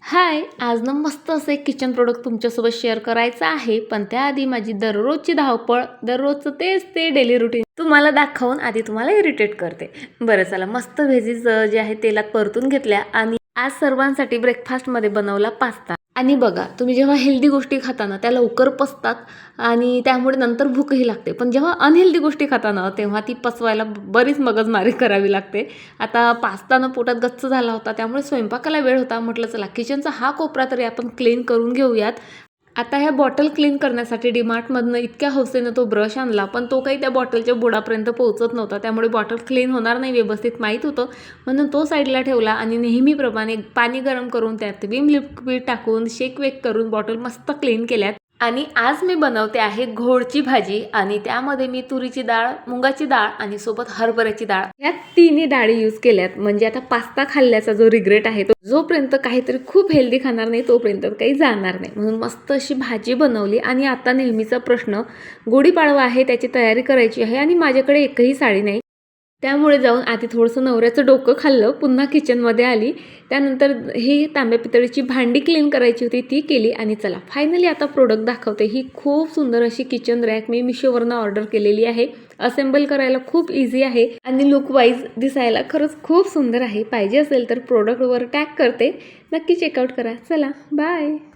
हाय, आज ना मस्त असं एक किचन प्रोडक्ट तुमच्यासोबत शेअर करायचं आहे. पण त्याआधी माझी दररोजची धावपळ, दररोजचं तेच ते डेली रुटीन तुम्हाला दाखवून आधी तुम्हाला इरिटेट करते. बरं चला, मस्त व्हेजीज जे आहे तेलात परतून घेतल्या आणि आज सर्वांसाठी ब्रेकफास्टमध्ये बनवला पास्ता. आणि बघा, तुम्ही जेव्हा हेल्दी गोष्टी खाता ना त्या लवकर पचतात आणि त्यामुळे नंतर भूकही लागते. पण जेव्हा अनहेल्दी गोष्टी खाता ना तेव्हा ती पचवायला बरीच मगजमारी करावी लागते. आता पास्तानं पोटात गच्च झाला होता, त्यामुळे स्वयंपाकाला वेळ होता. म्हटलं चला किचनचा हा कोपरा तरी आपण क्लीन करून घेऊयात. आता ह्या बॉटल क्लीन करण्यासाठी डीमार्टमधनं इतक्या हौसेनं तो ब्रश आणला, पण तो काही त्या बॉटलच्या बुडापर्यंत पोहोचत नव्हता. त्यामुळे बॉटल क्लीन होणार नाही व्यवस्थित माहीत होतं, म्हणून तो साईडला ठेवला आणि नेहमीप्रमाणे पाणी गरम करून त्यात विम लिक्विड टाकून शेक वेक करून बॉटल मस्त क्लीन केल्यात. आणि आज मी बनवते आहे घोडची भाजी आणि त्यामध्ये मी तुरीची डाळ, मुगाची डाळ आणि सोबत हरभऱ्याची डाळ या तिन्ही डाळी यूज केल्यात. म्हणजे आता पास्ता खाल्ल्याचा जो रिग्रेट आहे तो जोपर्यंत काहीतरी खूप हेल्दी खाणार नाही तोपर्यंत काही जाणार नाही, म्हणून मस्त अशी भाजी बनवली. आणि आता नेहमीचा प्रश्न, गुढीपाडवा आहे, त्याची तयारी करायची आहे आणि माझ्याकडे एकही साडी नाही. त्यामुळे जाऊन आधी थोडंसं नवऱ्याचं डोकं खाल्लं, पुन्हा किचनमध्ये आली. त्यानंतर ही तांब्या पितळीची भांडी क्लीन करायची होती, ती केली. आणि चला फायनली आता प्रोडक्ट दाखवते. ही खूप सुंदर अशी किचन रॅक मी मिशोवरनं ऑर्डर केलेली आहे. असेंबल करायला खूप इझी आहे आणि लुक वाईज दिसायला खरंच खूप सुंदर आहे. पाहिजे असेल तर प्रोडक्टवर टॅग करते, नक्की चेकआउट करा. चला बाय.